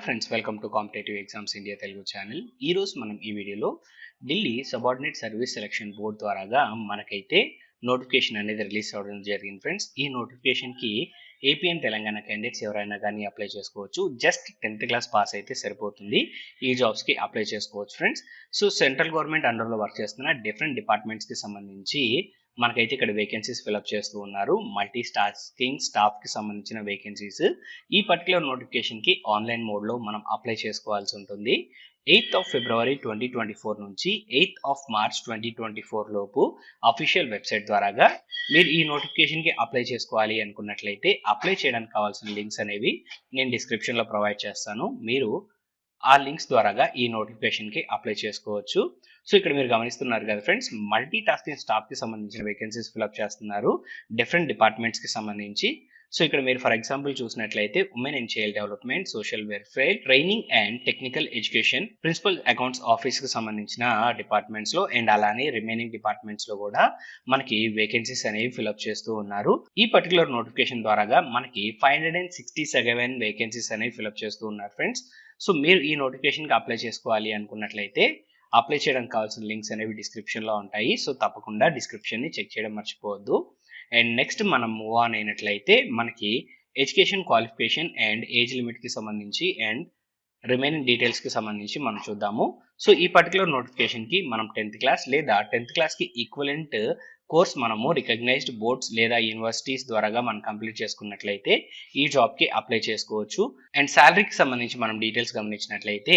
Friends, welcome to competitive exams India Telugu channel. ఈ రోజు మనం ఈ వీడియోలో Delhi subordinate service selection board ద్వారాగా మనకైతే నోటిఫికేషన్ అనేది రిలీజ్ అవ్వడం జరిగింది ఫ్రెండ్స్. ఈ నోటిఫికేషన్కి ఏపీ అండ్ తెలంగాణ క్యాండిడేట్స్ ఎవరైనా కానీ అప్లై చేసుకోవచ్చు. జస్ట్ 10th క్లాస్ పాస్ అయితే సరిపోతుంది. ఈ జాబ్స్కి అప్లై చేసుకోవచ్చు ఫ్రెండ్స్. సో సెంట్రల్ గవర్నమెంట్ అండర్లో వర్క్ చేస్తున్న డిఫరెంట్ డిపార్ట్మెంట్స్కి సంబంధించి మనకైతే ఇక్కడ వేకెన్సీస్ ఫిల్అప్ చేస్తూ ఉన్నారు. మల్టీ టాస్కింగ్ స్టాఫ్కి సంబంధించిన వేకెన్సీస్. ఈ పర్టికులర్ నోటిఫికేషన్కి ఆన్లైన్ మోడ్లో మనం అప్లై చేసుకోవాల్సి ఉంటుంది. 8th of February 2024 నుంచి 8th of March 2024 లోపు అఫీషియల్ వెబ్సైట్ ద్వారాగా మీరు ఈ నోటిఫికేషన్కి అప్లై చేసుకోవాలి అనుకున్నట్లయితే అప్లై చేయడానికి కావాల్సిన లింక్స్ అనేవి నేను డిస్క్రిప్షన్లో ప్రొవైడ్ చేస్తాను. మీరు ఆ లింక్స్ ద్వారాగా ఈ నోటిఫికేషన్కి అప్లై చేసుకోవచ్చు. సో ఇక్కడ మీరు గమనిస్తున్నారు కదా ఫ్రెండ్స్, మల్టీ టాస్కింగ్ స్టాఫ్కి సంబంధించిన వేకెన్సీస్ ఫిల్అప్ చేస్తున్నారు డిఫరెంట్ డిపార్ట్మెంట్స్కి సంబంధించి. సో ఇక్కడ మీరు ఫర్ ఎగ్జాంపుల్ చూసినట్లయితే women and child development, social welfare, training and technical education, principal accounts ఆఫీస్కి సంబంధించిన డిపార్ట్మెంట్స్లో అండ్ అలానే రిమైనింగ్ డిపార్ట్మెంట్స్లో కూడా మనకి వేకెన్సీస్ అనేవి ఫిల్అప్ చేస్తూ ఉన్నారు. ఈ పర్టికులర్ నోటిఫికేషన్ ద్వారాగా మనకి 567 వేకెన్సీస్ అనేవి ఫిల్అప్ చేస్తూ ఉన్నారు ఫ్రెండ్స్. సో మీరు ఈ నోటిఫికేషన్కి అప్లై చేసుకోవాలి అనుకున్నట్లయితే అప్లై చేయడానికి కావాల్సిన లింక్స్ అనేవి డిస్క్రిప్షన్లో ఉంటాయి. సో తప్పకుండా డిస్క్రిప్షన్ని చెక్ చేయడం మర్చిపోవద్దు. అండ్ నెక్స్ట్ మనం మూవ్ ఆన్ అయినట్లయితే మనకి ఎడ్యుకేషన్ క్వాలిఫికేషన్ అండ్ ఏజ్ లిమిట్కి సంబంధించి అండ్ రిమైనింగ్ డీటెయిల్స్కి సంబంధించి మనం చూద్దాము. సో ఈ పర్టికులర్ నోటిఫికేషన్కి మనం 10th క్లాస్ లేదా 10th క్లాస్కి ఈక్వలెంట్ కోర్స్ మనము రికగ్నైజ్డ్ బోర్డ్స్ లేదా యూనివర్సిటీస్ ద్వారాగా మనం కంప్లీట్ చేసుకున్నట్లయితే ఈ జాబ్కి అప్లై చేసుకోవచ్చు. అండ్ శాలరీకి సంబంధించి మనం డీటెయిల్స్ గమనించినట్లయితే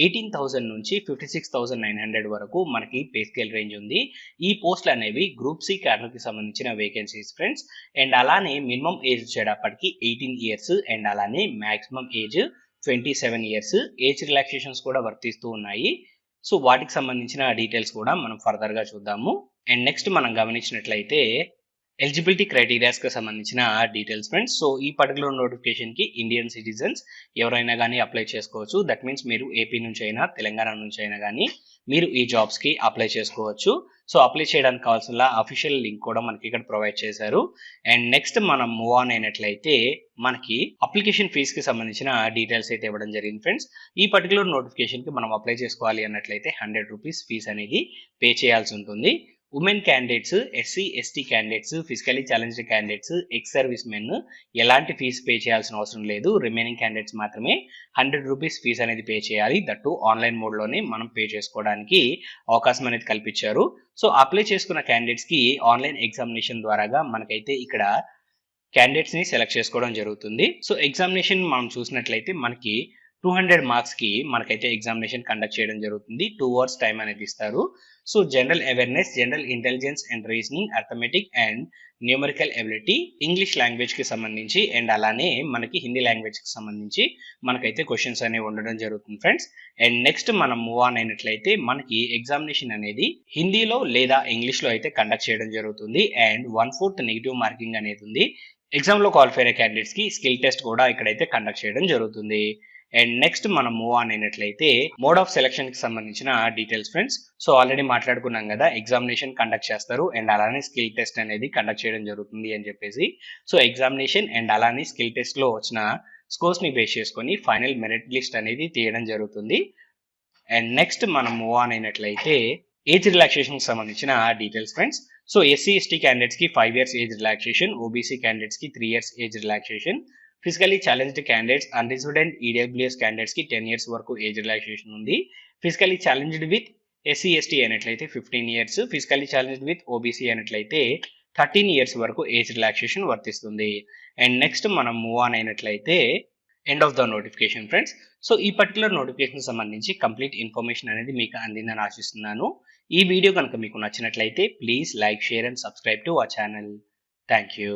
18,000 నుంచి 56,900 వరకు మనకి పే స్కేల్ రేంజ్ ఉంది. ఈ పోస్టులు అనేవి గ్రూప్ సి క్యాడర్కి సంబంధించిన వేకెన్సీస్ ఫ్రెండ్స్. అండ్ అలానే మినిమం ఏజ్ వచ్చేటప్పటికి 18 ఇయర్స్ అండ్ అలానే maximum age 27 years. Age relaxations కూడా వర్తిస్తూ ఉన్నాయి. సో వాటికి సంబంధించిన డీటెయిల్స్ కూడా మనం ఫర్దర్గా చూద్దాము. అండ్ నెక్స్ట్ మనం గమనించినట్లయితే ఎలిజిబిలిటీ క్రైటీరియాస్కి సంబంధించిన డీటెయిల్స్ ఫ్రెండ్స్. సో ఈ పర్టికులర్ నోటిఫికేషన్కి ఇండియన్ సిటిజన్స్ ఎవరైనా కానీ అప్లై చేసుకోవచ్చు. దట్ మీన్స్ మీరు ఏపీ నుంచి అయినా తెలంగాణ నుంచి అయినా కానీ మీరు ఈ జాబ్స్కి అప్లై చేసుకోవచ్చు. సో అప్లై చేయడానికి కావాల్సిన అఫీషియల్ లింక్ కూడా మనకి ఇక్కడ ప్రొవైడ్ చేశారు. అండ్ నెక్స్ట్ మనం మూవ్ ఆన్ అయినట్లయితే మనకి అప్లికేషన్ ఫీజుకి సంబంధించిన డీటెయిల్స్ అయితే ఇవ్వడం జరిగింది ఫ్రెండ్స్. ఈ పర్టికులర్ నోటిఫికేషన్కి మనం అప్లై చేసుకోవాలి అన్నట్లయితే 100 రూపీస్ ఫీజు అనేది పే చేయాల్సి ఉంటుంది. Women candidates, SC ST candidates, physically challenged candidates, ex service men ఎలాంటి ఫీజు పే చేయాల్సిన అవసరం లేదు. రిమైనింగ్ క్యాండిడేట్స్ మాత్రమే 100 రూపీస్ ఫీజు అనేది పే చేయాలి. దట్టు ఆన్లైన్ మోడ్లోనే మనం పే చేసుకోవడానికి అవకాశం అనేది కల్పించారు. సో అప్లై చేసుకున్న క్యాండిడేట్స్కి ఆన్లైన్ ఎగ్జామినేషన్ ద్వారాగా మనకైతే ఇక్కడ క్యాండిడేట్స్ని సెలెక్ట్ చేసుకోవడం జరుగుతుంది. సో ఎగ్జామినేషన్ మనం చూసినట్లయితే మనకి 200 మార్క్స్కి మనకైతే ఎగ్జామినేషన్ కండక్ట్ చేయడం జరుగుతుంది. 2 hours టైం అనేది ఇస్తారు. So general awareness, general intelligence and reasoning, arithmetic and numerical ability, English లాంగ్వేజ్కి సంబంధించి అండ్ అలానే మనకి హిందీ లాంగ్వేజ్కి సంబంధించి మనకైతే క్వశ్చన్స్ అనేవి ఉండడం జరుగుతుంది ఫ్రెండ్స్. అండ్ నెక్స్ట్ మనం మూవ్ ఆన్ అయినట్లయితే మనకి ఎగ్జామినేషన్ అనేది హిందీలో లేదా ఇంగ్లీష్లో అయితే కండక్ట్ చేయడం జరుగుతుంది. అండ్ 1/4 నెగిటివ్ మార్కింగ్ అనేది ఉంది. ఎగ్జామ్లో క్వాలిఫై అయ్యే క్యాండిడేట్స్కి స్కిల్ టెస్ట్ కూడా ఇక్కడైతే కండక్ట్ చేయడం జరుగుతుంది. అండ్ నెక్స్ట్ మనం మూవ్ ఆన్ అయినట్లయితే మోడ్ ఆఫ్ సెలక్షన్ కి సంబంధించిన డీటెయిల్స్ ఫ్రెండ్స్. సో ఆల్రెడీ మాట్లాడుకున్నాం కదా, ఎగ్జామినేషన్ కండక్ట్ చేస్తారు అండ్ అలానే స్కిల్ టెస్ట్ అనేది కండక్ట్ చేయడం జరుగుతుంది అని చెప్పేసి. సో ఎగ్జామినేషన్ అండ్ అలానే స్కిల్ టెస్ట్ లో వచ్చిన స్కోర్స్ ని బేస్ చేసుకొని ఫైనల్ మెరిట్ లిస్ట్ అనేది తీయడం జరుగుతుంది. అండ్ నెక్స్ట్ మనం మూవ్ ఆన్ అయినట్లయితే ఏజ్ రిలాక్సేషన్ కి సంబంధించిన details friends. So SC ST candidates కి 5 years age relaxation, OBC candidates కి 3 years age relaxation, physically challenged candidates, unreserved and EWS candidates కి 10 years వరకు ఏజ్ రిలాక్సేషన్ ఉంది. Physically challenged with SC ST అయినట్లయితే 15 years, physically challenged with OBC అయినట్లయితే 13 years వరకు age relaxation వర్తిస్తుంది. And next మనం move on అయినట్లయితే end of the notification friends. So ఈ పర్టికులర్ నోటిఫికేషన్ సంబంధించి కంప్లీట్ ఇన్ఫర్మేషన్ అనేది మీకు అందిందని ఆశిస్తున్నాను. ఈ వీడియో కనుక మీకు నచ్చినట్లయితే please like, share and subscribe to our channel. Thank you.